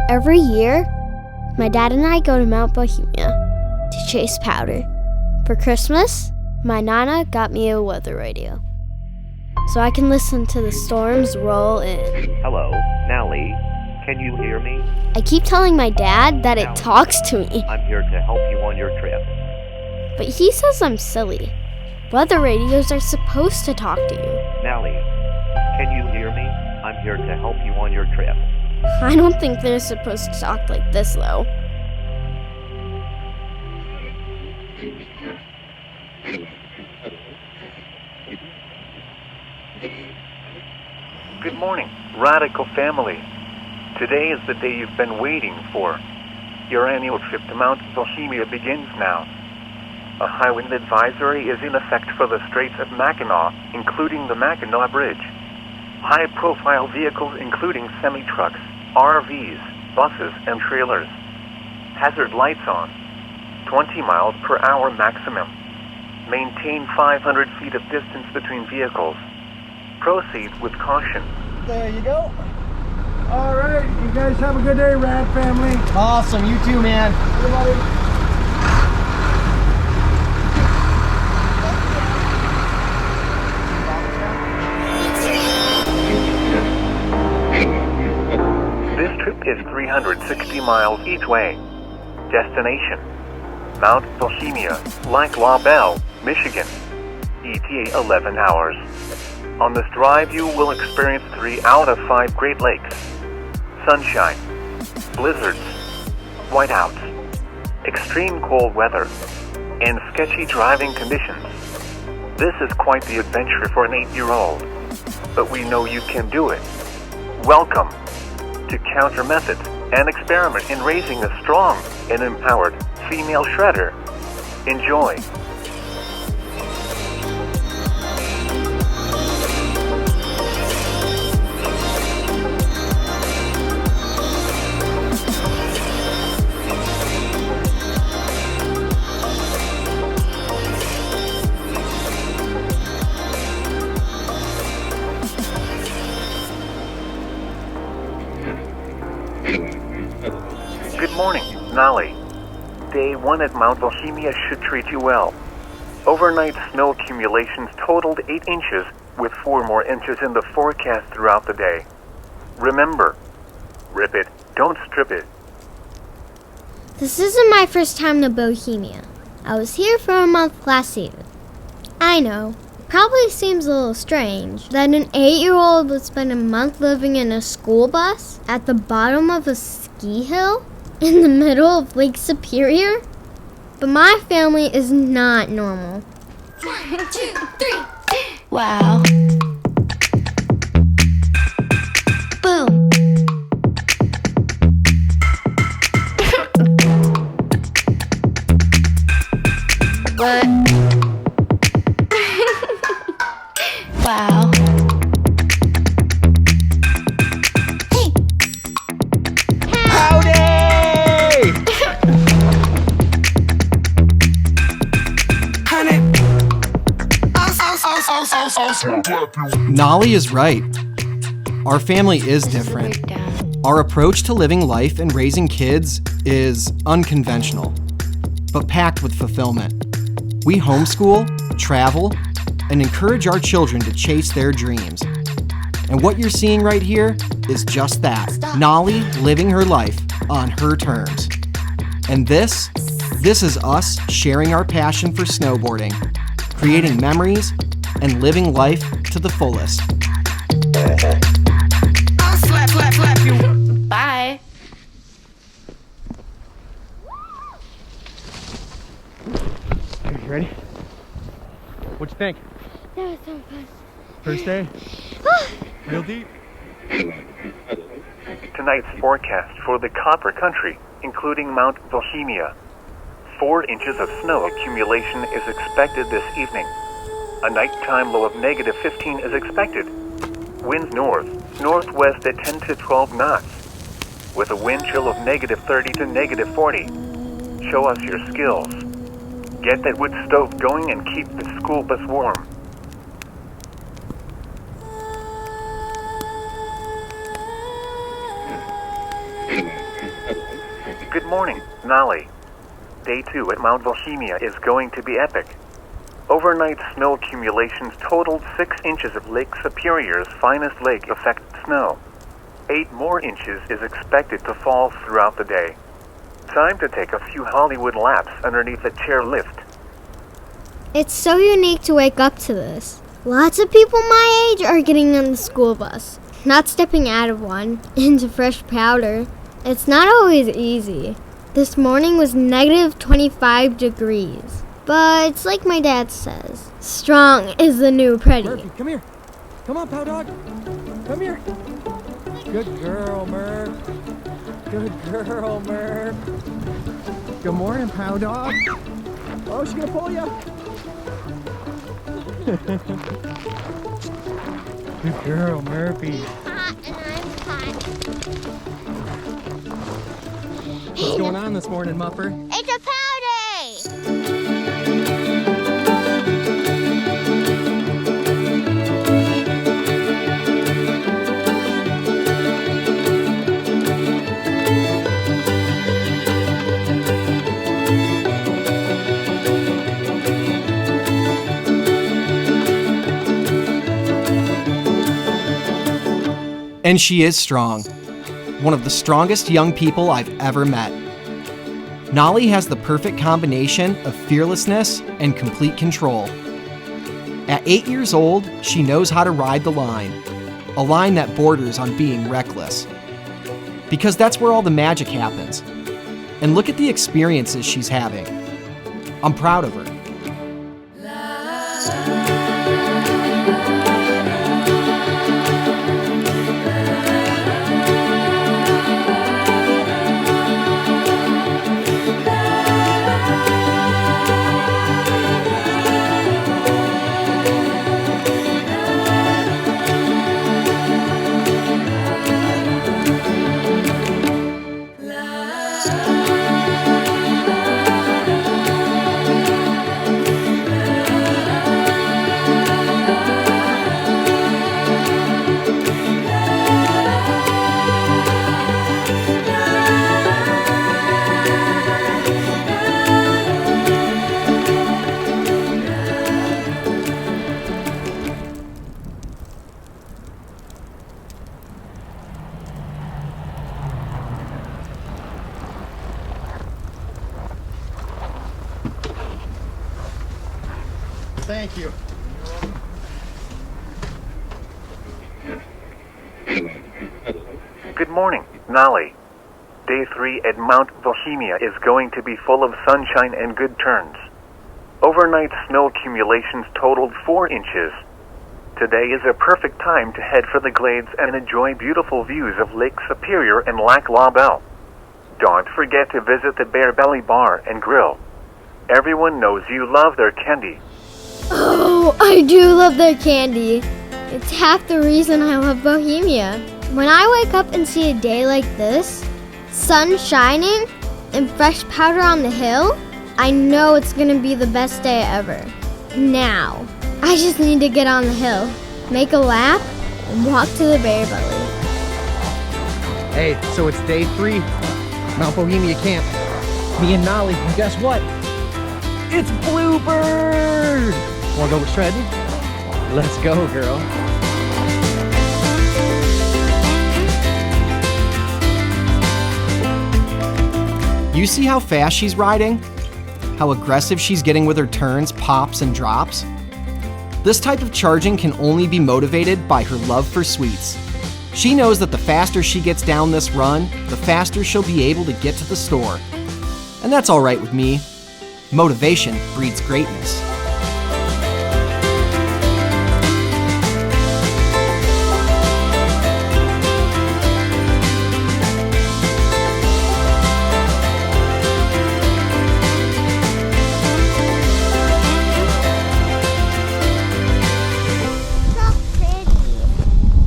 Every year, my dad and I go to Mount Bohemia to chase powder. For Christmas, my Nana got me a weather radio, so I can listen to the storms roll in. Hello, Nahli. Can you hear me? I keep telling my dad that it talks to me, I'm here to help you on your trip. but he says I'm silly. Weather radios are supposed to talk to you. Nahli, can you hear me? I'm here to help you on your trip. I don't think they're supposed to talk like this, though. Good morning, Radical family. Today is the day you've been waiting for. Your annual trip to Mount Bohemia begins now. A high wind advisory is in effect for the Straits of Mackinac, including the Mackinac Bridge. High-profile vehicles including semi-trucks, RVs, buses, and trailers. Hazard lights on. 20 miles per hour maximum. Maintain 500 feet of distance between vehicles. Proceed with caution. There you go. All right, you guys have a good day, Rad family. Awesome, you too, man. Everybody. This trip is 360 miles each way. Destination: Mount Bohemia, Lac La Belle, Michigan. ETA 11 hours. On this drive, you will experience 3 out of 5 Great Lakes. Sunshine, blizzards, whiteouts, extreme cold weather, and sketchy driving conditions. This is quite the adventure for an 8-year-old, but we know you can do it. Welcome to Counter Methods, an experiment in raising a strong and empowered female shredder. Enjoy. Good morning, Nahli. Day 1 at Mount Bohemia should treat you well. Overnight snow accumulations totaled 8 inches, with 4 more inches in the forecast throughout the day. Remember, rip it, don't strip it. This isn't my first time to Bohemia. I was here for a month last season. I know, it probably seems a little strange that an 8-year-old would spend a month living in a school bus at the bottom of a ski hill in the middle of Lake Superior, but my family is not normal. 1, 2, 3. Wow. Boom. What? Wow. Hey. Howdy! Nahli is right. Our family is different. Our approach to living life and raising kids is unconventional, but packed with fulfillment. We homeschool, travel, and encourage our children to chase their dreams. And what you're seeing right here is just that. Nahli living her life on her terms. And this is us sharing our passion for snowboarding, creating memories, and living life to the fullest. I'll slap you. Bye. You ready? What'd you think? That was so fun. First day? Real deep? Tonight's forecast for the Copper Country, including Mount Bohemia. 4 inches of snow accumulation is expected this evening. A nighttime low of -15 is expected. Winds northwest at 10 to 12 knots, with a wind chill of -30 to -40. Show us your skills. Get that wood stove going and keep the school bus warm. Good morning, Nahli. Day 2 at Mount Bohemia is going to be epic. Overnight snow accumulations totaled 6 inches of Lake Superior's finest lake effect snow. 8 more inches is expected to fall throughout the day. Time to take a few Hollywood laps underneath the chairlift. It's so unique to wake up to this. Lots of people my age are getting on the school bus, not stepping out of one, into fresh powder. It's not always easy. This morning was negative 25 degrees. But it's like my dad says, strong is the new pretty. Murphy, come here. Come on, Pow Dog. Come here. Good girl, Murph. Good girl, Murph. Good morning, Pow Dog. Oh, she's gonna pull you. Good girl, Murphy. Hot and I'm hot. What's going on this morning, Mupper? It's a pow day! And she is strong. One of the strongest young people I've ever met. Nahli has the perfect combination of fearlessness and complete control. At 8 years old, she knows how to ride the line, a line that borders on being reckless. Because that's where all the magic happens. And look at the experiences she's having. I'm proud of her. Thank you. Good morning, Nahli. Day 3 at Mount Bohemia is going to be full of sunshine and good turns. Overnight snow accumulations totaled 4 inches. Today is a perfect time to head for the glades and enjoy beautiful views of Lake Superior and Lac La Belle. Don't forget to visit the Bear Belly Bar and Grill. Everyone knows you love their candy. Oh, I do love their candy. It's half the reason I love Bohemia. When I wake up and see a day like this, sun shining and fresh powder on the hill, I know it's gonna be the best day ever. Now, I just need to get on the hill, make a lap, and walk to the Bear Belly. Hey, so it's day 3, Mount Bohemia camp. Me and Nahli, and guess what? It's Bluebird! Wanna go shredding? Let's go, girl. You see how fast she's riding? How aggressive she's getting with her turns, pops, and drops? This type of charging can only be motivated by her love for sweets. She knows that the faster she gets down this run, the faster she'll be able to get to the store. And that's all right with me. Motivation breeds greatness.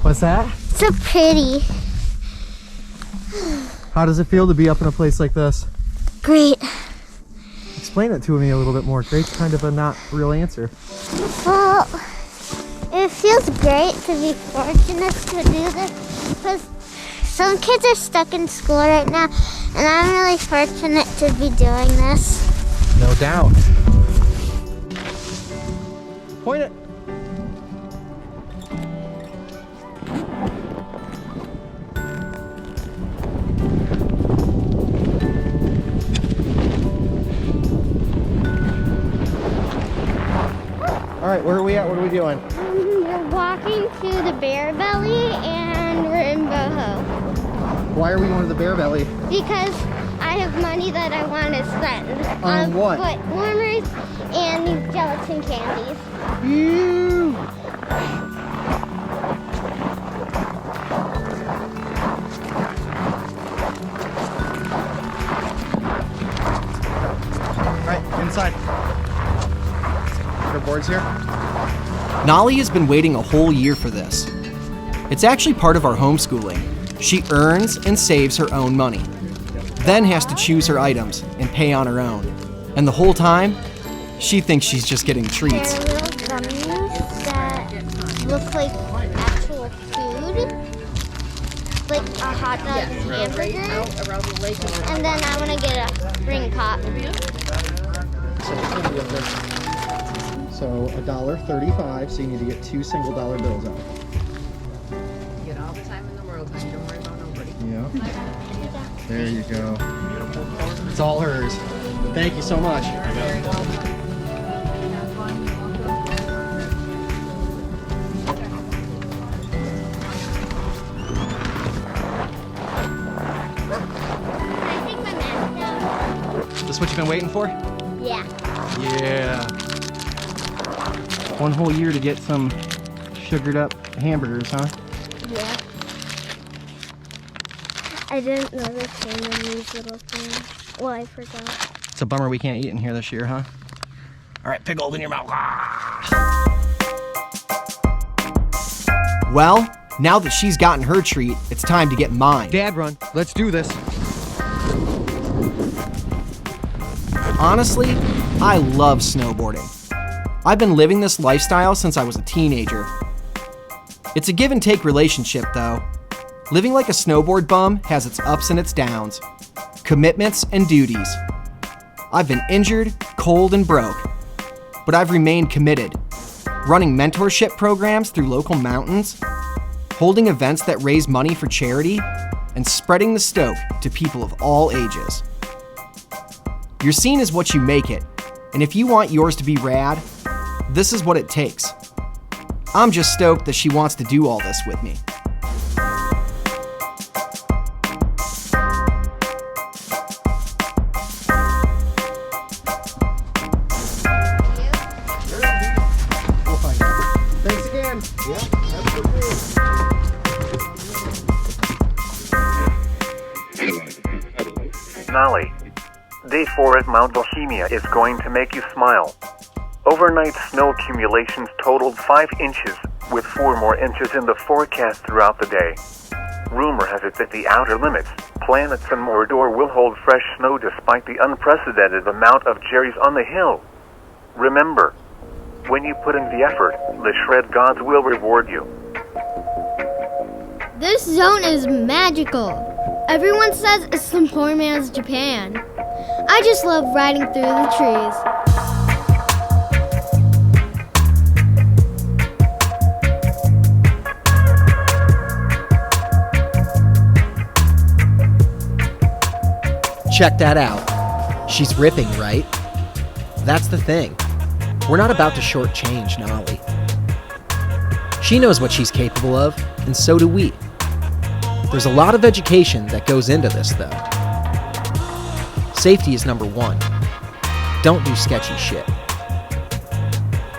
What's that? So pretty. How does it feel to be up in a place like this? Great. Explain it to me a little bit more. Great's kind of a not real answer. Well, it feels great to be fortunate to do this because Some kids are stuck in school right now, and I'm really fortunate to be doing this. No doubt. Point it. All right, where are we at? What are we doing? We're walking to the Bear Belly, and we're in Boho. Why are we going to the Bear Belly? Because I have money that I want to spend On what? Foot warmers and these gelatin candies. Ew. All right, inside. Your boards here? Nahli has been waiting a whole year for this. It's actually part of our homeschooling. She earns and saves her own money, then has to choose her items and pay on her own. And the whole time, she thinks she's just getting treats. They're little gummies that look like actual food, like a hot dog and hamburger. And then I want to get a ring pop. So $1.35, so you need to get 2 single dollar bills out. You get all the time in the world, honey. Don't worry about nobody. Yeah. There you go. It's all hers. Thank you so much. I think my mask down. This what you've been waiting for? Yeah. Yeah. 1 whole year to get some sugared up hamburgers, huh? Yeah. I didn't know they came in these little things. Well, I forgot. It's a bummer we can't eat in here this year, huh? All right, pig hole in your mouth. Well, now that she's gotten her treat, it's time to get mine. Dad, run. Let's do this. Honestly, I love snowboarding. I've been living this lifestyle since I was a teenager. It's a give and take relationship, though. Living like a snowboard bum has its ups and its downs, commitments and duties. I've been injured, cold, and broke, but I've remained committed, running mentorship programs through local mountains, holding events that raise money for charity, and spreading the stoke to people of all ages. Your scene is what you make it, and if you want yours to be rad, this is what it takes. I'm just stoked that she wants to do all this with me. We'll find out. Thanks again. Yeah, absolutely. Nahli, Day 4 at Mount Bohemia is going to make you smile. Overnight snow accumulations totaled 5 inches, with 4 more inches in the forecast throughout the day. Rumor has it that the outer limits, planets and Mordor, will hold fresh snow despite the unprecedented amount of cherries on the hill. Remember, when you put in the effort, the shred gods will reward you. This zone is magical. Everyone says it's the poor man's Japan. I just love riding through the trees. Check that out. She's ripping, right? That's the thing. We're not about to shortchange Nahli. She knows what she's capable of, and so do we. There's a lot of education that goes into this, though. Safety is number 1. Don't do sketchy shit.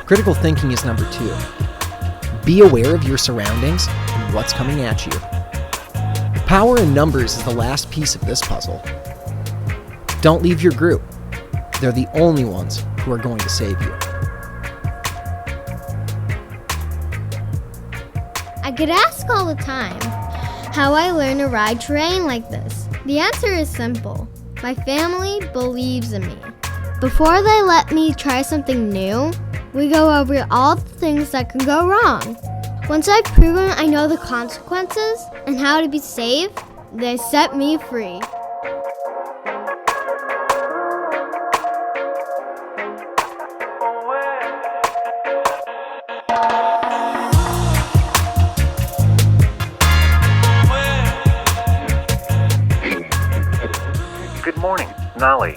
Critical thinking is number 2. Be aware of your surroundings and what's coming at you. Power in numbers is the last piece of this puzzle. Don't leave your group. They're the only ones who are going to save you. I get asked all the time how I learn to ride terrain like this. The answer is simple. My family believes in me. Before they let me try something new, we go over all the things that can go wrong. Once I've proven I know the consequences and how to be safe, They set me free. Good morning, Nahli.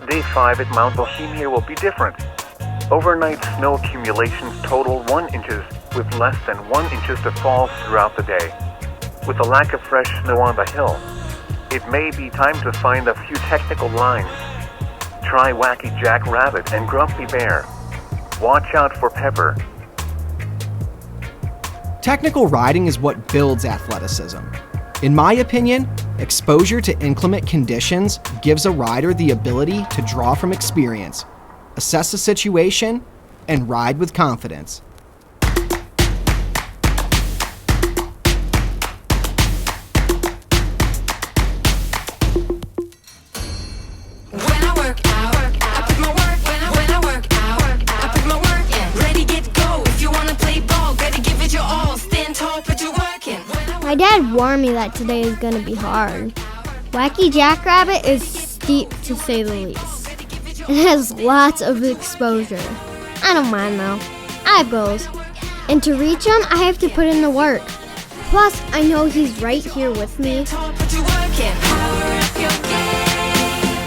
Day 5 at Mount Bohemia will be different. Overnight snow accumulations total 1 inches, with less than 1 inches to fall throughout the day. With a lack of fresh snow on the hill, it may be time to find a few technical lines. Try Wacky Jackrabbit and Grumpy Bear. Watch out for Pepper. Technical riding is what builds athleticism. In my opinion, exposure to inclement conditions gives a rider the ability to draw from experience, assess the situation, and ride with confidence. When I work out, I put my work. When I work out, I put my work in. Ready, get, go. If you wanna play ball, gotta give it your all. Stand tall, put your work in. My dad warned me that today is gonna be hard. Wacky Jackrabbit is steep to say the least. It has lots of exposure. I don't mind though. I have goals. And to reach them, I have to put in the work. Plus, I know he's right here with me. Tall, put your work in. Power up your game.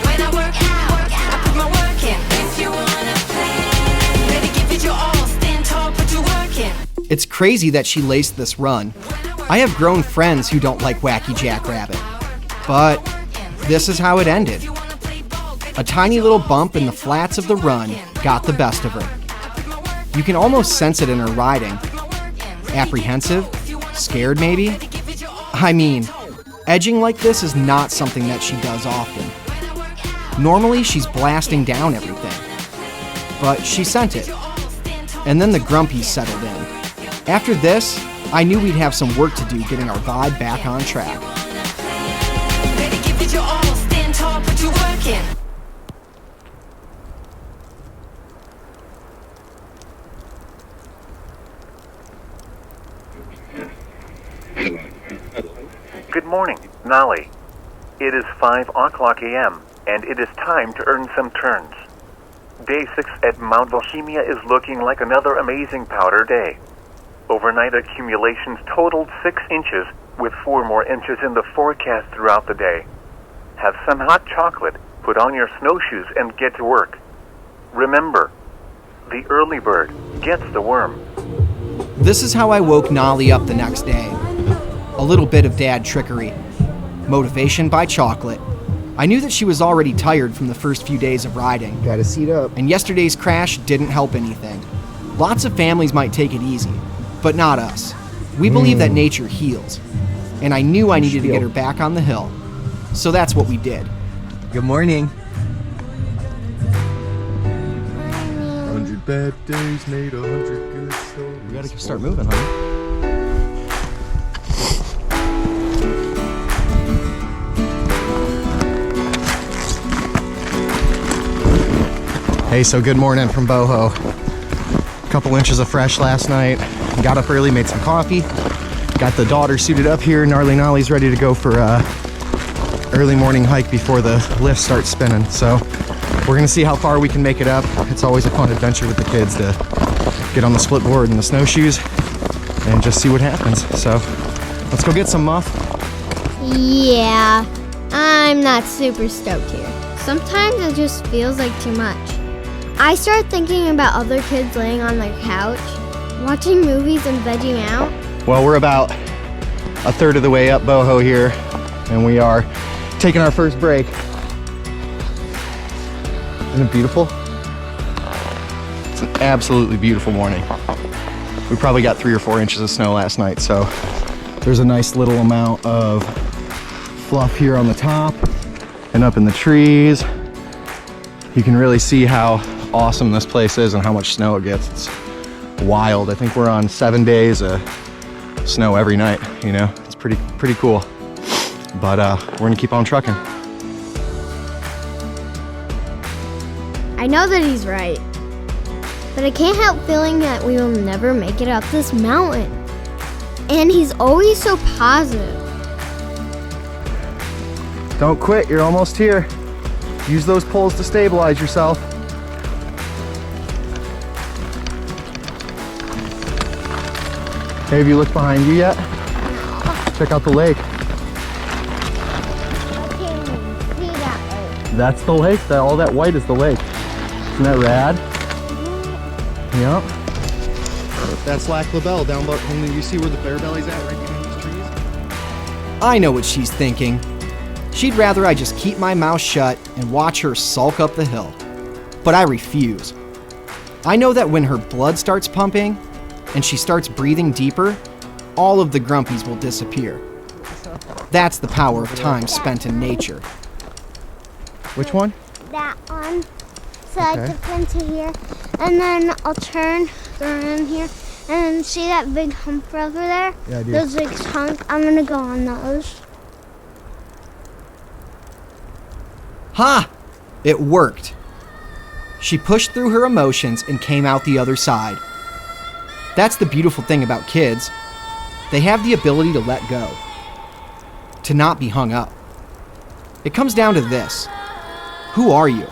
When I work out, I put my work in. If you wanna play, ready, give it your all. Stand tall, put your work in. It's crazy that she laced this run. I have grown friends who don't like Wacky Jackrabbit, but this is how it ended. A tiny little bump in the flats of the run got the best of her. You can almost sense it in her riding. Apprehensive? Scared maybe? I mean, edging like this is not something that she does often. Normally she's blasting down everything, but she sent it. And then the grumpies settled in. After this, I knew we'd have some work to do getting our vibe back on track. Ready, give it your all. Stand tall, put your work in. Good morning, Nahli. It is 5 o'clock a.m., and it is time to earn some turns. Day 6 at Mount Bohemia is looking like another amazing powder day. Overnight accumulations totaled 6 inches, with 4 more inches in the forecast throughout the day. Have some hot chocolate, put on your snowshoes, and get to work. Remember, the early bird gets the worm. This is how I woke Nahli up the next day. A little bit of dad trickery. Motivation by chocolate. I knew that she was already tired from the first few days of riding. Gotta seat up. And yesterday's crash didn't help anything. Lots of families might take it easy, but not us. We believe that nature heals. And I knew I needed to get her back on the hill. So that's what we did. Good morning. 100 bad days made 100 good stories. We gotta start moving, honey. Hey, so good morning from Boho. Couple inches of fresh last night. Got up early, made some coffee. Got the daughter suited up here. Gnarly Nolly's ready to go for a early morning hike before the lift starts spinning. So we're gonna see how far we can make it up. It's always a fun adventure with the kids to get on the split board and the snowshoes and just see what happens. So let's go get some muff. Yeah, I'm not super stoked here. Sometimes it just feels like too much. I start thinking about other kids laying on their couch, watching movies and vegging out. Well, we're about a third of the way up Boho here, and we are taking our first break. Isn't it beautiful? It's an absolutely beautiful morning. We probably got 3 or 4 inches of snow last night, so there's a nice little amount of fluff here on the top and up in the trees. You can really see how awesome this place is and how much snow it gets. It's wild. I think we're on 7 days of snow every night, you know? It's pretty cool. But we're gonna keep on trucking. I know that he's right, but I can't help feeling that we will never make it up this mountain. And he's always so positive. Don't quit, you're almost here. Use those poles to stabilize yourself. Hey, have you looked behind you yet? Check out the lake. I can't even see that lake. That's the lake. All that white is the lake. Isn't that rad? Yep. That's Lac La Belle down below. You see where the bear belly's at, right behind these trees? I know what she's thinking. She'd rather I just keep my mouth shut and watch her sulk up the hill. But I refuse. I know that when her blood starts pumping and she starts breathing deeper, all of the grumpies will disappear. That's the power of time spent in nature. Which one? That one. So Okay. I can come to here, and then I'll turn around here, and see that big hump over there? Yeah, I do. Those big chunks. I'm gonna go on those. Ha! It worked. She pushed through her emotions and came out the other side. That's the beautiful thing about kids. They have the ability to let go, to not be hung up. It comes down to this. Who are you?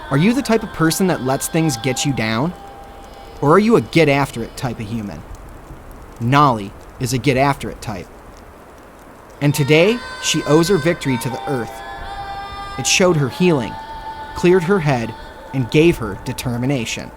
Are you the type of person that lets things get you down? Or are you a get-after-it type of human? Nahli is a get-after-it type. And today, she owes her victory to the earth. It showed her healing, cleared her head, and gave her determination.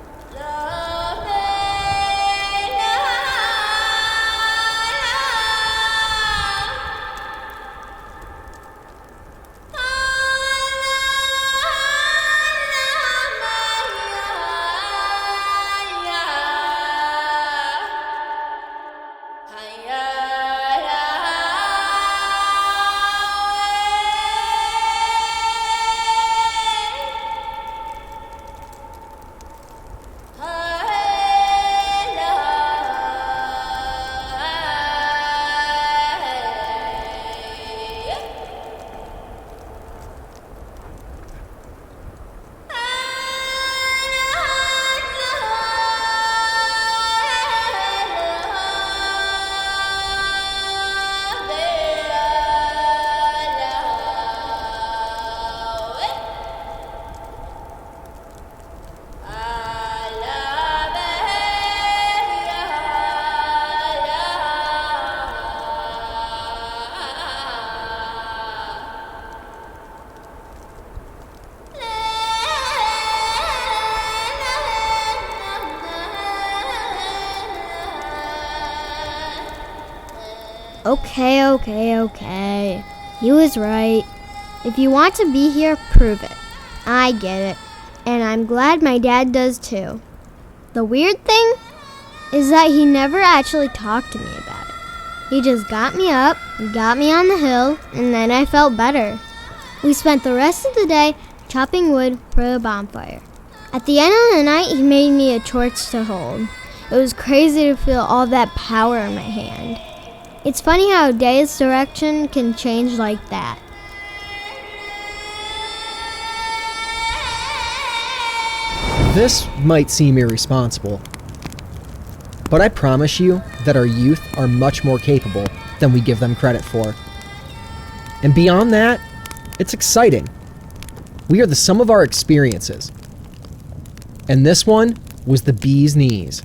Okay. He was right. If you want to be here, prove it. I get it. And I'm glad my dad does too. The weird thing is that he never actually talked to me about it. He just got me up, got me on the hill, and then I felt better. We spent the rest of the day chopping wood for the bonfire. At the end of the night, he made me a torch to hold. It was crazy to feel all that power in my hand. It's funny how a day's direction can change like that. This might seem irresponsible, but I promise you that our youth are much more capable than we give them credit for. And beyond that, it's exciting. We are the sum of our experiences. And this one was the bee's knees.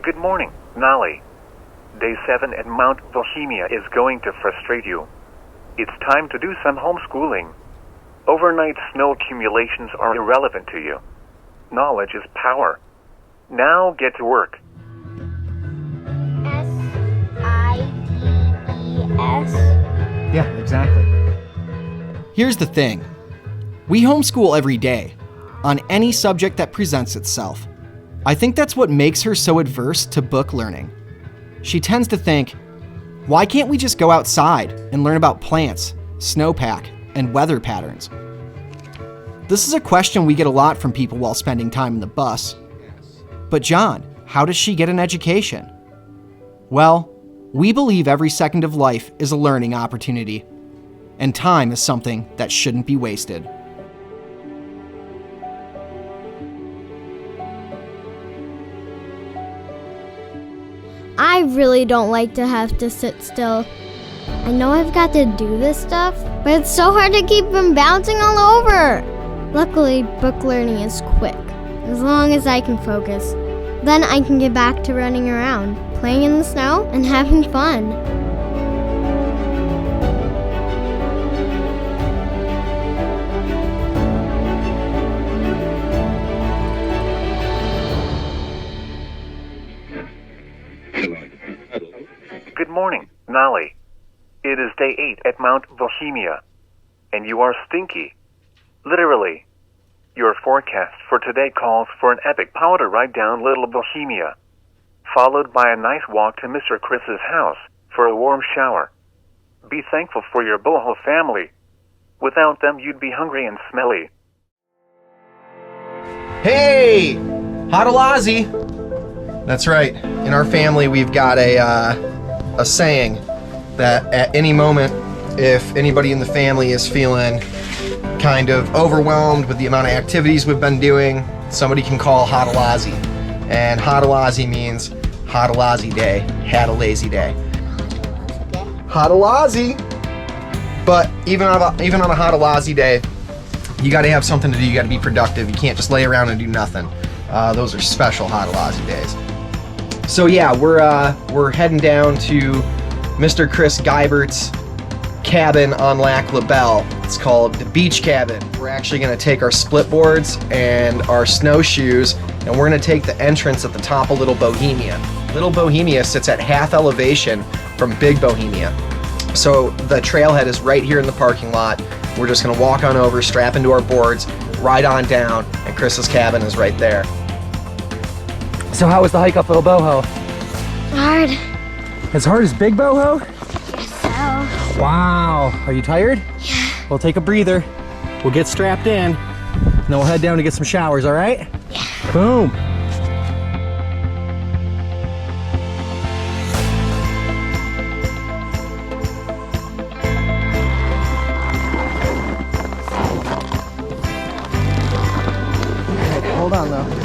Good morning, Nahli. Day 7 at Mount Bohemia is going to frustrate you. It's time to do some homeschooling. Overnight snow accumulations are irrelevant to you. Knowledge is power. Now get to work. S-I-D-E-S. Yeah, exactly. Here's the thing. We homeschool every day, on any subject that presents itself. I think that's what makes her so adverse to book learning. She tends to think, Why can't we just go outside and learn about plants, snowpack, and weather patterns? This is a question we get a lot from people while spending time in the bus. But John, how does she get an education? Well, we believe every second of life is a learning opportunity, and time is something that shouldn't be wasted. I really don't like to have to sit still. I know I've got to do this stuff, but it's so hard to keep from bouncing all over. Luckily, book learning is quick, as long as I can focus. Then I can get back to running around, playing in the snow, and having fun. Good morning, Nahli. It is day 8 at Mount Bohemia, and you are stinky. Literally. Your forecast for today calls for an epic powder ride down Little Bohemia, followed by a nice walk to Mr. Chris's house for a warm shower. Be thankful for your boho family. Without them, you'd be hungry and smelly. Hey! Hadalazi! That's right. In our family, we've got a saying that at any moment, if anybody in the family is feeling kind of overwhelmed with the amount of activities we've been doing, somebody can call Hadalazi. And Hadalazi means Hadalazi day, had a lazy day. Hadalazi! But even on a Hadalazi day, you gotta have something to do, you gotta be productive. You can't just lay around and do nothing. Those are special Hadalazi days. So yeah, we're heading down to Mr. Chris Geibert's cabin on Lac La Belle. It's called the Beach Cabin. We're actually going to take our split boards and our snowshoes, and we're going to take the entrance at the top of Little Bohemia. Little Bohemia sits at half elevation from Big Bohemia. So the trailhead is right here in the parking lot. We're just going to walk on over, strap into our boards, ride on down, and Chris's cabin is right there. So how was the hike up Little Boho? Hard. As hard as Big Boho? So. Wow. Are you tired? Yeah. We'll take a breather. We'll get strapped in, and then we'll head down to get some showers, all right? Yeah. Boom. Hold on, though.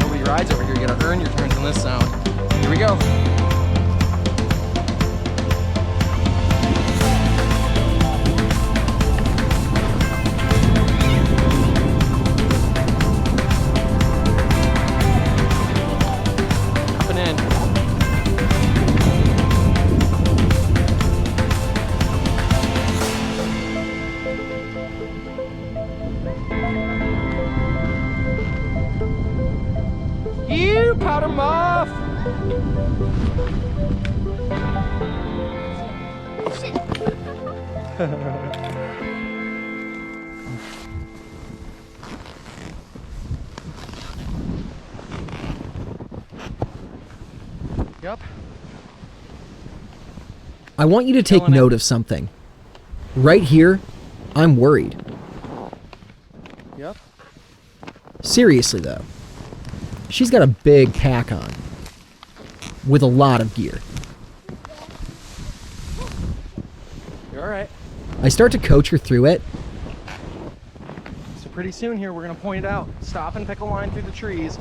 Nobody rides over here. You gotta earn your turns in this zone. Here we go. Hopping in. You powder muff! Yep. I want you to take note of something. Right here, I'm worried. Yep. Seriously though. She's got a big pack on, with a lot of gear. You're all right. I start to coach her through it. So pretty soon here, we're gonna point it out. Stop and pick a line through the trees.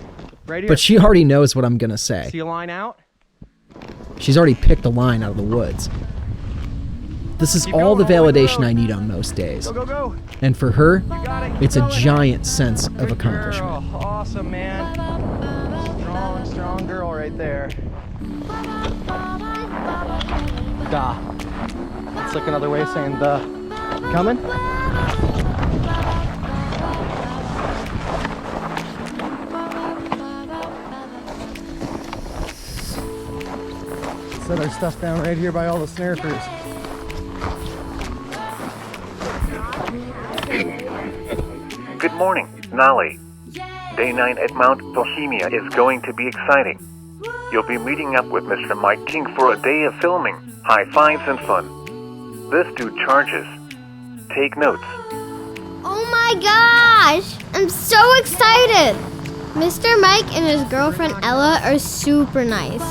Right here. But she already knows what I'm gonna say. See a line out? She's already picked a line out of the woods. This is Keep all the going all the way validation I need on most days. Go, go, go. And for her, You got it. Keep it's a going. giant sense of Good accomplishment. girl. Awesome, man. Strong, strong girl right there. Da. It's like another way of saying the. You coming? Set our stuff down right here by all the snare crews. Good morning, Nahli. Day 9 at Mount Bohemia is going to be exciting. You'll be meeting up with Mr. Mike King for a day of filming, high fives, and fun. This dude charges. Take notes. Oh my gosh! I'm so excited! Mr. Mike and his girlfriend Ella are super nice.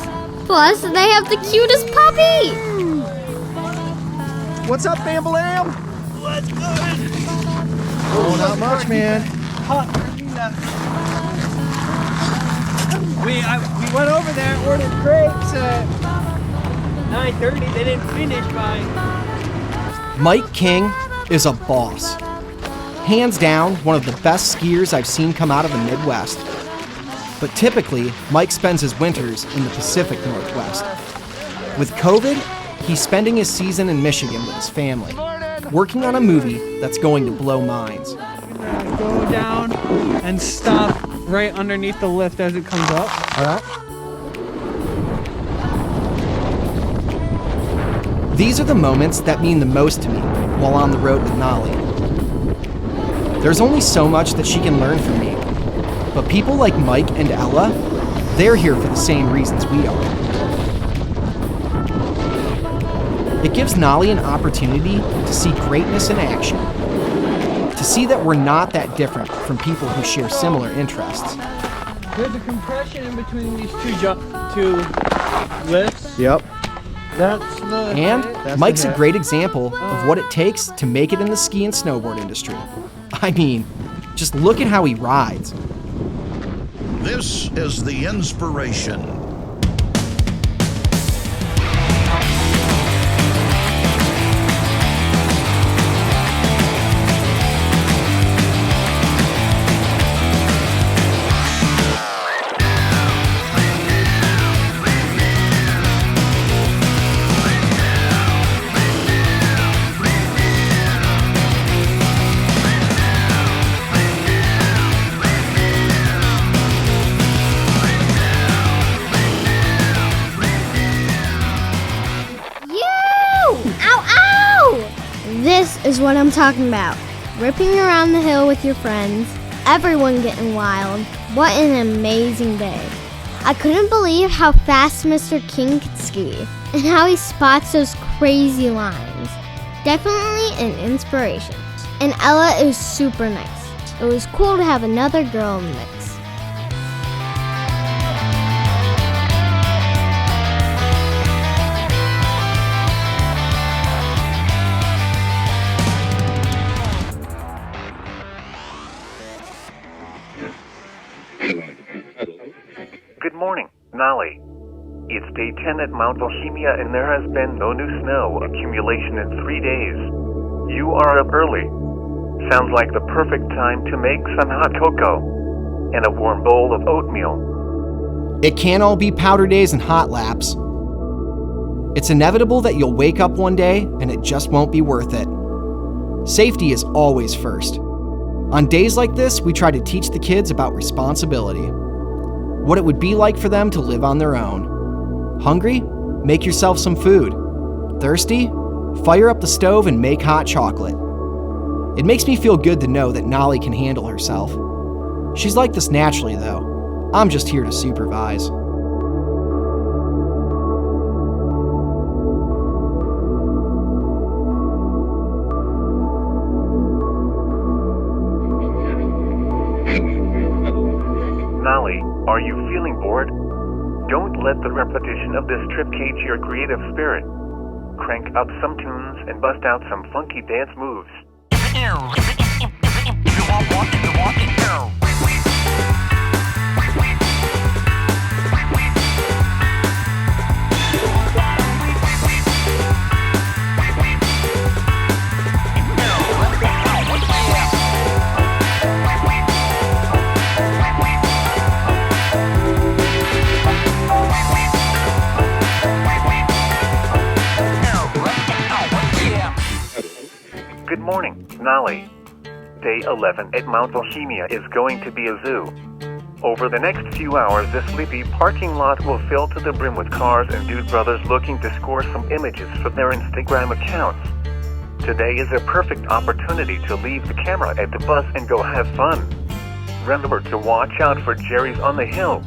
Plus, they have the cutest puppy! What's up, Bam-Balam? What's good? Oh, not much, man. We went over there, ordered crepes at 9:30. They didn't finish by... Mike King is a boss. Hands down, one of the best skiers I've seen come out of the Midwest. But typically, Mike spends his winters in the Pacific Northwest. With COVID, he's spending his season in Michigan with his family, working on a movie that's going to blow minds. Go down and stop right underneath the lift as it comes up. All right. These are the moments that mean the most to me while on the road with Nahli. There's only so much that she can learn from me, but people like Mike and Ella, they're here for the same reasons we are. It gives Nahli an opportunity to see greatness in action, to see that we're not that different from people who share similar interests. There's a compression in between these two lifts. Yep. That's the... And That's Mike's the a hit. great example of what it takes to make it in the ski and snowboard industry. I mean, just look at how he rides. This is the inspiration. This is what I'm talking about. Ripping around the hill with your friends, everyone getting wild. What an amazing day. I couldn't believe how fast Mr. King could ski and how he spots those crazy lines. Definitely an inspiration. And Ella is super nice. It was cool to have another girl in the mix. Good morning, Nahli. It's day 10 at Mount Bohemia and there has been no new snow accumulation in 3 days. You are up early. Sounds like the perfect time to make some hot cocoa and a warm bowl of oatmeal. It can't all be powder days and hot laps. It's inevitable that you'll wake up one day and it just won't be worth it. Safety is always first. On days like this, we try to teach the kids about responsibility. What it would be like for them to live on their own. Hungry? Make yourself some food. Thirsty? Fire up the stove and make hot chocolate. It makes me feel good to know that Nahli can handle herself. She's like this naturally, though. I'm just here to supervise. Nahli, are you feeling bored? Don't let the repetition of this trip cage your creative spirit. Crank up some tunes and bust out some funky dance moves. Good morning, Nahli. Day 11 at Mount Bohemia is going to be a zoo. Over the next few hours, this sleepy parking lot will fill to the brim with cars and dude brothers looking to score some images for their Instagram accounts. Today is a perfect opportunity to leave the camera at the bus and go have fun. Remember to watch out for Jerry's on the hill.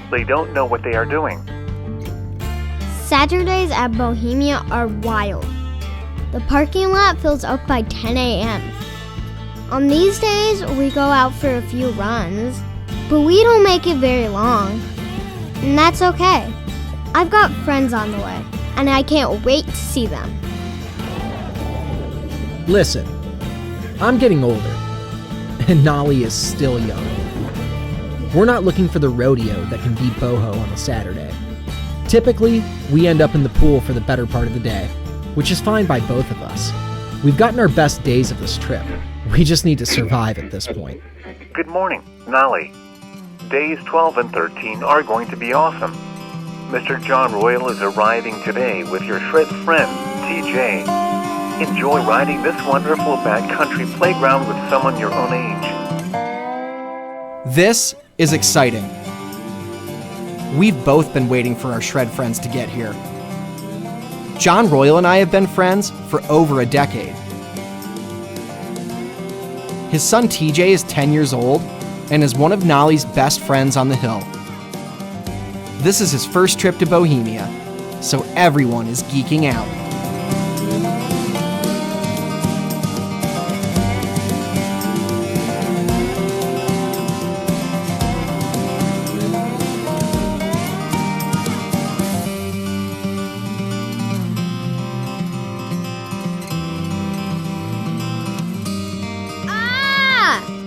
They don't know what they are doing. Saturdays at Bohemia are wild. The parking lot fills up by 10 a.m. On these days, we go out for a few runs, but we don't make it very long. And that's okay. I've got friends on the way, and I can't wait to see them. Listen, I'm getting older, and Nahli is still young. We're not looking for the rodeo that can beat boho on a Saturday. Typically, we end up in the pool for the better part of the day, which is fine by both of us. We've gotten our best days of this trip. We just need to survive at this point. Good morning, Nahli. Days 12 and 13 are going to be awesome. Mr. John Royal is arriving today with your shred friend, TJ. Enjoy riding this wonderful backcountry playground with someone your own age. This is exciting. We've both been waiting for our shred friends to get here. John Royal and I have been friends for over a decade. His son TJ is 10 years old and is one of Nahli's best friends on the hill. This is his first trip to Bohemia, so everyone is geeking out.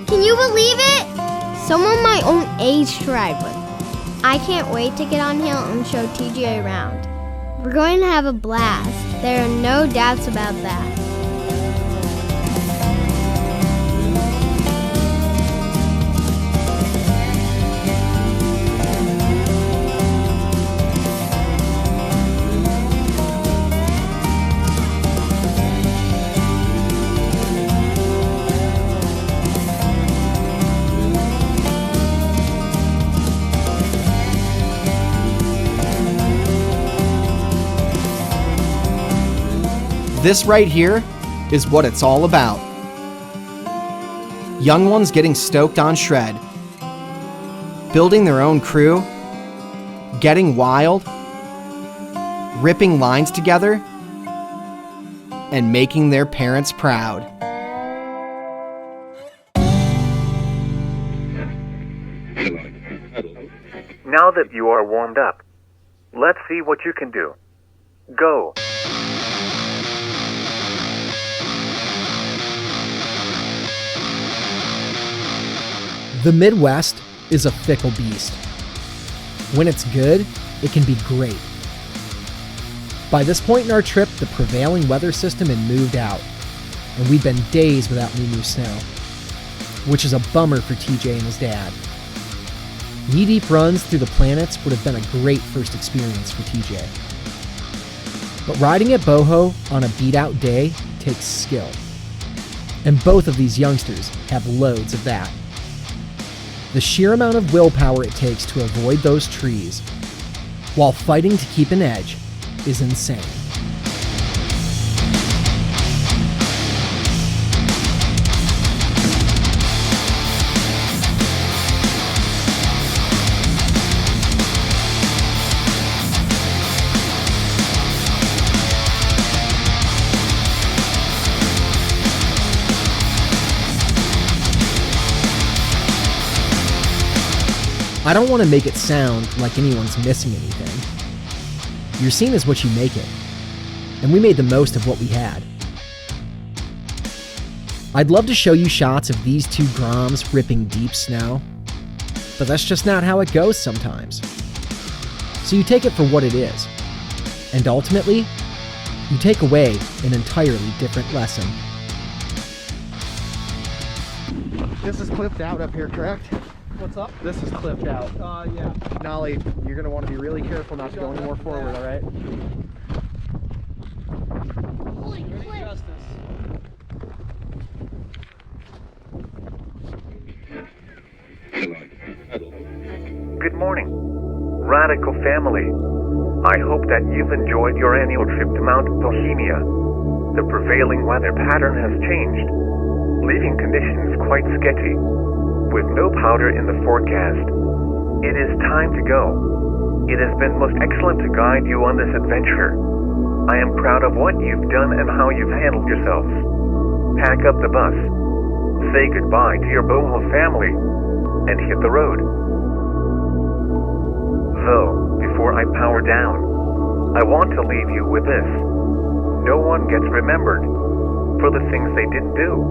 Can you believe it? Someone my own age to ride with. I can't wait to get on hill and show TJ around. We're going to have a blast. There are no doubts about that. This right here is what it's all about. Young ones getting stoked on shred, building their own crew, getting wild, ripping lines together, and making their parents proud. Now that you are warmed up, let's see what you can do. Go. The Midwest is a fickle beast. When it's good, it can be great. By this point in our trip, the prevailing weather system had moved out, and we'd been days without any new snow, which is a bummer for TJ and his dad. Knee-deep runs through the planets would have been a great first experience for TJ. But riding at boho on a beat-out day takes skill, and both of these youngsters have loads of that. The sheer amount of willpower it takes to avoid those trees while fighting to keep an edge is insane. I don't want to make it sound like anyone's missing anything. Your scene is what you make it, and we made the most of what we had. I'd love to show you shots of these two Groms ripping deep snow, but that's just not how it goes sometimes. So you take it for what it is, and ultimately, you take away an entirely different lesson. This is clipped out up here, correct? What's up? This is clipped out. Yeah. Nahli, you're going to want to be really careful not to go any more forward, all right? Holy crap. Good morning, Radical family. I hope that you've enjoyed your annual trip to Mount Bohemia. The prevailing weather pattern has changed, leaving conditions quite sketchy, with no powder in the forecast. It is time to go. It has been most excellent to guide you on this adventure. I am proud of what you've done and how you've handled yourselves. Pack up the bus, say goodbye to your Bohemia family, and hit the road. Though, before I power down, I want to leave you with this. No one gets remembered for the things they didn't do.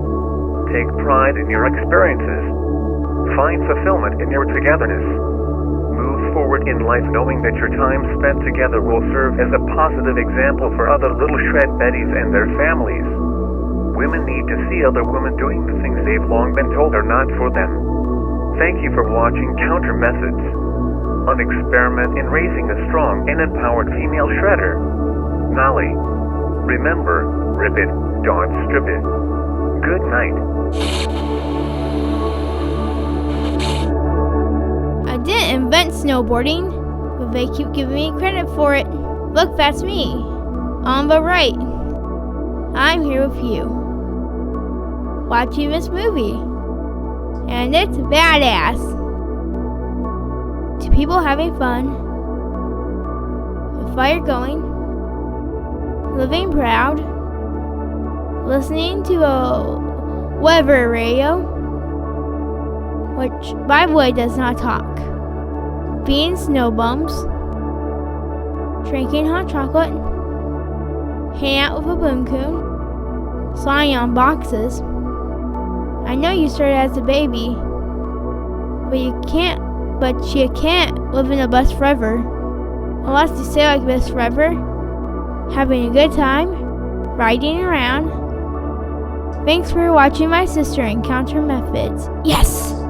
Take pride in your experiences. Find fulfillment in your togetherness. Move forward in life knowing that your time spent together will serve as a positive example for other little shred Bettys and their families. Women need to see other women doing the things they've long been told are not for them. Thank you for watching Counter Methods, an experiment in raising a strong and empowered female shredder. Nahli, remember, rip it, don't strip it. Good night. I didn't invent snowboarding, but they keep giving me credit for it. Look, that's me. On the right. I'm here with you, watching this movie. And it's badass. Two people having fun, the fire going, living proud, listening to a weather radio, which, by the way, does not talk, being snow bums, drinking hot chocolate, hanging out with a boom coon, sliding on boxes. I know you started as a baby, but you can't live in a bus forever, unless you stay like this forever, having a good time, riding around. Thanks for watching my sister and Counter Methods. Yes!